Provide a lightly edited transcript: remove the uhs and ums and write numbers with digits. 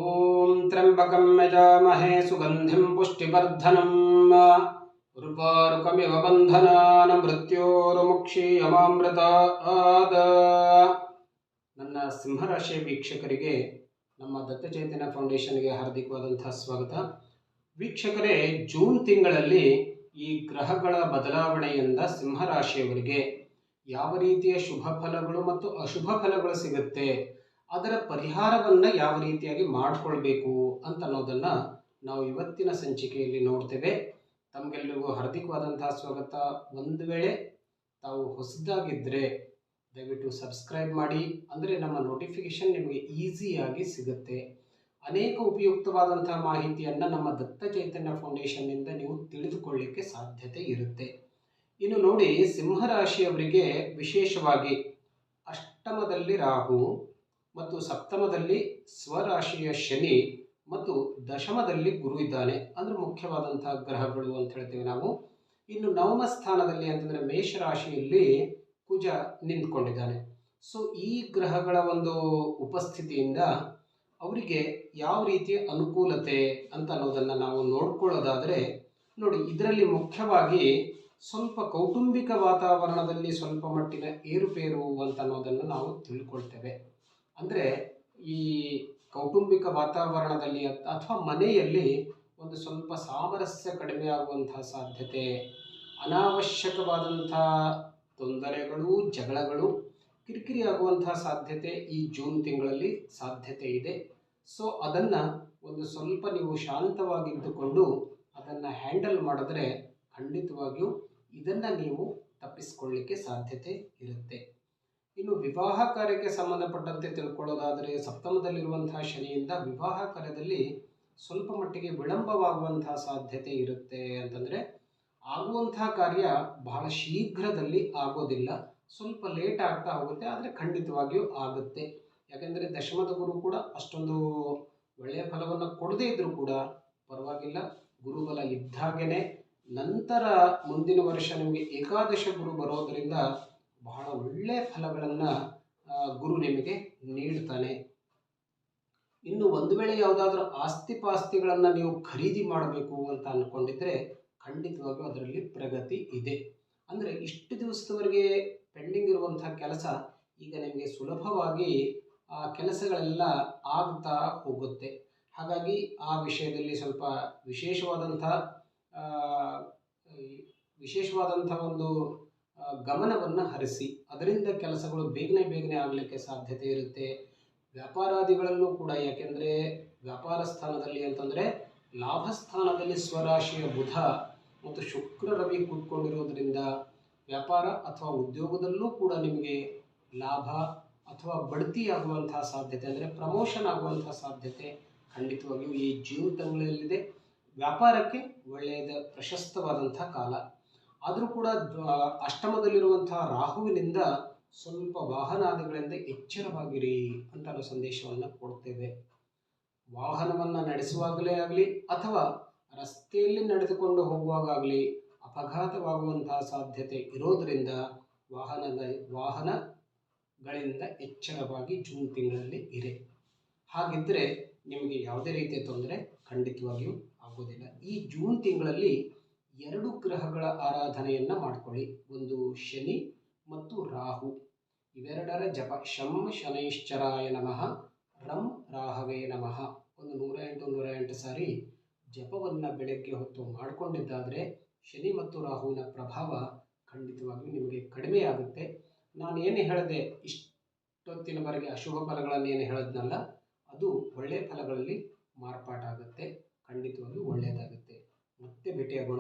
ಓಂ ತ್ರ್ಯಂಬಕಂ ಯಜಾಮಹೇ ಸುಗಂಧಿಂ ಪುಷ್ಟಿವರ್ಧನಂ ಉರ್ವಾರುಕಮಿವ ಬಂಧನಾನ ಮೃತ್ಯೋರ್ಮುಕ್ಷೀಯಮಾಮೃತಾತ್. ನನ್ನ ಸಿಂಹರಾಶಿ ವೀಕ್ಷಕರಿಗೆ ನಮ್ಮ ದತ್ತಚೈತನ್ಯ ಫೌಂಡೇಶನ್ಗೆ ಹಾರ್ದಿಕವಾದಂತಹ ಸ್ವಾಗತ. ವೀಕ್ಷಕರೇ, ಜೂನ್ ತಿಂಗಳಲ್ಲಿ ಈ ಗ್ರಹಗಳ ಬದಲಾವಣೆಯಿಂದ ಸಿಂಹರಾಶಿಯವರಿಗೆ ಯಾವ ರೀತಿಯ ಶುಭ ಫಲಗಳು ಮತ್ತು ಅಶುಭ ಫಲಗಳು ಸಿಗುತ್ತೆ, ಅದರ ಪರಿಹಾರವನ್ನು ಯಾವ ರೀತಿಯಾಗಿ ಮಾಡಿಕೊಳ್ಬೇಕು ಅಂತ ಅನ್ನೋದನ್ನು ನಾವು ಇವತ್ತಿನ ಸಂಚಿಕೆಯಲ್ಲಿ ನೋಡ್ತೇವೆ. ತಮಗೆಲ್ಲರಿಗೂ ಹಾರ್ದಿಕವಾದಂತಹ ಸ್ವಾಗತ. ಒಂದು ವೇಳೆ ತಾವು ಹೊಸದಾಗಿದ್ದರೆ ದಯವಿಟ್ಟು ಸಬ್ಸ್ಕ್ರೈಬ್ ಮಾಡಿ, ಅಂದರೆ ನಮ್ಮ ನೋಟಿಫಿಕೇಶನ್ ನಿಮಗೆ ಈಸಿಯಾಗಿ ಸಿಗುತ್ತೆ. ಅನೇಕ ಉಪಯುಕ್ತವಾದಂತಹ ಮಾಹಿತಿಯನ್ನು ನಮ್ಮ ದತ್ತ ಚೈತನ್ಯ ಫೌಂಡೇಶನ್ನಿಂದ ನೀವು ತಿಳಿದುಕೊಳ್ಳಿಕ್ಕೆ ಸಾಧ್ಯತೆ ಇರುತ್ತೆ. ಇನ್ನು ನೋಡಿ, ಸಿಂಹರಾಶಿಯವರಿಗೆ ವಿಶೇಷವಾಗಿ ಅಷ್ಟಮದಲ್ಲಿ ರಾಹು ಮತ್ತು ಸಪ್ತಮದಲ್ಲಿ ಸ್ವರಾಶಿಯ ಶನಿ ಮತ್ತು ದಶಮದಲ್ಲಿ ಗುರು ಇದ್ದಾನೆ. ಅಂದರೆ ಮುಖ್ಯವಾದಂತಹ ಗ್ರಹಗಳು ಅಂತ ಹೇಳ್ತೇವೆ ನಾವು. ಇನ್ನು ನವಮ ಸ್ಥಾನದಲ್ಲಿ ಅಂತಂದರೆ ಮೇಷರಾಶಿಯಲ್ಲಿ ಕುಜ ನಿಂತ್ಕೊಂಡಿದ್ದಾನೆ. ಸೊ ಈ ಗ್ರಹಗಳ ಒಂದು ಉಪಸ್ಥಿತಿಯಿಂದ ಅವರಿಗೆ ಯಾವ ರೀತಿಯ ಅನುಕೂಲತೆ ಅಂತ ಅನ್ನೋದನ್ನು ನಾವು ನೋಡ್ಕೊಳ್ಳೋದಾದರೆ, ನೋಡಿ, ಇದರಲ್ಲಿ ಮುಖ್ಯವಾಗಿ ಸ್ವಲ್ಪ ಕೌಟುಂಬಿಕ ವಾತಾವರಣದಲ್ಲಿ ಸ್ವಲ್ಪ ಮಟ್ಟಿನ ಏರುಪೇರು ಅಂತ ಅನ್ನೋದನ್ನು ನಾವು ತಿಳ್ಕೊಳ್ತೇವೆ. ಅಂದರೆ ಈ ಕೌಟುಂಬಿಕ ವಾತಾವರಣದಲ್ಲಿ ಅಥವಾ ಮನೆಯಲ್ಲಿ ಒಂದು ಸ್ವಲ್ಪ ಸಾಮರಸ್ಯ ಕಡಿಮೆ ಆಗುವಂತಹ ಸಾಧ್ಯತೆ, ಅನಾವಶ್ಯಕವಾದಂಥ ತೊಂದರೆಗಳು, ಜಗಳಗಳು, ಕಿರಿಕಿರಿ ಆಗುವಂತಹ ಸಾಧ್ಯತೆ ಈ ಜೂನ್ ತಿಂಗಳಲ್ಲಿ ಸಾಧ್ಯತೆ ಇದೆ. ಸೊ ಅದನ್ನು ಒಂದು ಸ್ವಲ್ಪ ನೀವು ಶಾಂತವಾಗಿದ್ದುಕೊಂಡು ಅದನ್ನು ಹ್ಯಾಂಡಲ್ ಮಾಡಿದ್ರೆ ಖಂಡಿತವಾಗಿಯೂ ಇದನ್ನು ನೀವು ತಪ್ಪಿಸಿಕೊಳ್ಳಿಕ್ಕೆ ಸಾಧ್ಯತೆ ಇರುತ್ತೆ. ಇನ್ನು ವಿವಾಹ ಕಾರ್ಯಕ್ಕೆ ಸಂಬಂಧಪಟ್ಟಂತೆ ತಿಳ್ಕೊಳ್ಳೋದಾದರೆ, ಸಪ್ತಮದಲ್ಲಿರುವಂತಹ ಶನಿಯಿಂದ ವಿವಾಹ ಕಾರ್ಯದಲ್ಲಿ ಸ್ವಲ್ಪ ಮಟ್ಟಿಗೆ ವಿಳಂಬವಾಗುವಂತಹ ಸಾಧ್ಯತೆ ಇರುತ್ತೆ. ಅಂತಂದರೆ ಆಗುವಂತಹ ಕಾರ್ಯ ಬಹಳ ಶೀಘ್ರದಲ್ಲಿ ಆಗೋದಿಲ್ಲ, ಸ್ವಲ್ಪ ಲೇಟ್ ಆಗ್ತಾ ಹೋಗುತ್ತೆ, ಆದರೆ ಖಂಡಿತವಾಗಿಯೂ ಆಗುತ್ತೆ. ಯಾಕೆಂದರೆ ದಶಮದ ಗುರು ಕೂಡ ಅಷ್ಟೊಂದು ಒಳ್ಳೆಯ ಫಲವನ್ನು ಕೊಡದೇ ಇದ್ದರೂ ಕೂಡ ಪರವಾಗಿಲ್ಲ, ಗುರುಬಲ ಇದ್ದಾಗೇ. ನಂತರ ಮುಂದಿನ ವರ್ಷ ನಿಮಗೆ ಏಕಾದಶ ಗುರು ಬರೋದರಿಂದ ಬಹಳ ಒಳ್ಳೆಯ ಫಲಗಳನ್ನು ಗುರು ನಿಮಗೆ ನೀಡ್ತಾನೆ. ಇನ್ನು ಒಂದು ವೇಳೆ ಯಾವುದಾದ್ರೂ ಆಸ್ತಿ ಪಾಸ್ತಿಗಳನ್ನು ನೀವು ಖರೀದಿ ಮಾಡಬೇಕು ಅಂತ ಅಂದ್ಕೊಂಡಿದ್ರೆ ಖಂಡಿತವಾಗಿಯೂ ಅದರಲ್ಲಿ ಪ್ರಗತಿ ಇದೆ. ಅಂದರೆ ಇಷ್ಟು ದಿವಸದವರೆಗೆ ಪೆಂಡಿಂಗ್ ಇರುವಂತಹ ಕೆಲಸ ಈಗ ನಿಮಗೆ ಸುಲಭವಾಗಿ ಆ ಕೆಲಸಗಳೆಲ್ಲ ಆಗ್ತಾ ಹೋಗುತ್ತೆ. ಹಾಗಾಗಿ ಆ ವಿಷಯದಲ್ಲಿ ಸ್ವಲ್ಪ ವಿಶೇಷವಾದಂಥ ಒಂದು ಗಮನವನ್ನು ಹರಿಸಿ, ಅದರಿಂದ ಕೆಲಸಗಳು ಬೇಗನೆ ಆಗಲಿಕ್ಕೆ ಸಾಧ್ಯತೆ ಇರುತ್ತೆ. ವ್ಯಾಪಾರಾದಿಗಳಲ್ಲೂ ಕೂಡ, ಯಾಕೆಂದರೆ ವ್ಯಾಪಾರ ಸ್ಥಾನದಲ್ಲಿ ಅಂತಂದರೆ ಲಾಭ ಸ್ಥಾನದಲ್ಲಿ ಸ್ವರಾಶಿಯ ಬುಧ ಮತ್ತು ಶುಕ್ರ ರವಿ ಕೂತ್ಕೊಂಡಿರೋದ್ರಿಂದ ವ್ಯಾಪಾರ ಅಥವಾ ಉದ್ಯೋಗದಲ್ಲೂ ಕೂಡ ನಿಮಗೆ ಲಾಭ ಅಥವಾ ಬಡ್ತಿ ಆಗುವಂತಹ ಸಾಧ್ಯತೆ, ಅಂದರೆ ಪ್ರಮೋಷನ್ ಆಗುವಂತಹ ಸಾಧ್ಯತೆ ಖಂಡಿತವಾಗಿಯೂ ಈ ಜೂನ್ ತಿಂಗಳಲ್ಲಿದೆ. ವ್ಯಾಪಾರಕ್ಕೆ ಒಳ್ಳೆಯದ ಪ್ರಶಸ್ತವಾದಂಥ ಕಾಲ. ಆದರೂ ಕೂಡ ಅಷ್ಟಮದಲ್ಲಿರುವಂತಹ ರಾಹುವಿನಿಂದ ಸ್ವಲ್ಪ ವಾಹನಾದಿಗಳಿಂದ ಎಚ್ಚರವಾಗಿರಿ ಅಂತ ನಾವು ಸಂದೇಶವನ್ನು ಕೊಡ್ತೇವೆ. ವಾಹನವನ್ನು ನಡೆಸುವಾಗಲೇ ಆಗಲಿ ಅಥವಾ ರಸ್ತೆಯಲ್ಲಿ ನಡೆದುಕೊಂಡು ಹೋಗುವಾಗಲಿ ಅಪಘಾತವಾಗುವಂತಹ ಸಾಧ್ಯತೆ ಇರೋದರಿಂದ ವಾಹನಗಳಿಂದ ಎಚ್ಚರವಾಗಿ ಜೂನ್ ತಿಂಗಳಲ್ಲಿ ಇರೆ. ಹಾಗಿದ್ದರೆ ನಿಮಗೆ ಯಾವುದೇ ರೀತಿಯ ತೊಂದರೆ ಖಂಡಿತವಾಗಿಯೂ ಆಗೋದಿಲ್ಲ. ಈ ಜೂನ್ ತಿಂಗಳಲ್ಲಿ 2 ಗ್ರಹಗಳ ಆರಾಧನೆಯನ್ನು ಮಾಡಿಕೊಳ್ಳಿ. ಒಂದು ಶನಿ ಮತ್ತು ರಾಹು, ಇವೆರಡರ ಜಪ. ಶಂ ಶನೈಶ್ಚರಾಯ ನಮಃ, ರಂ ರಾಹವೇ ನಮಃ. ಒಂದು 108 ಸಾರಿ ಜಪವನ್ನು ಬೆಳಗ್ಗೆ ಹೊತ್ತು ಮಾಡಿಕೊಂಡಿದ್ದಾದರೆ ಶನಿ ಮತ್ತು ರಾಹುವಿನ ಪ್ರಭಾವ ಖಂಡಿತವಾಗಿಯೂ ನಿಮಗೆ ಕಡಿಮೆ ಆಗುತ್ತೆ. ನಾನು ಏನು ಹೇಳಿದೆ ಇಷ್ಟೊತ್ತಿನವರೆಗೆ ಅಶುಭ ಫಲಗಳನ್ನು ಏನು ಹೇಳಿದ್ನಲ್ಲ, ಅದು ಒಳ್ಳೆಯ ಫಲಗಳಲ್ಲಿ ಮಾರ್ಪಾಟಾಗುತ್ತೆ. ಖಂಡಿತವಾಗಿಯೂ ಒಳ್ಳೆಯದಾಗುತ್ತೆ. ಮತ್ತೆ ಭೇಟಿಯಾಗೋಣ.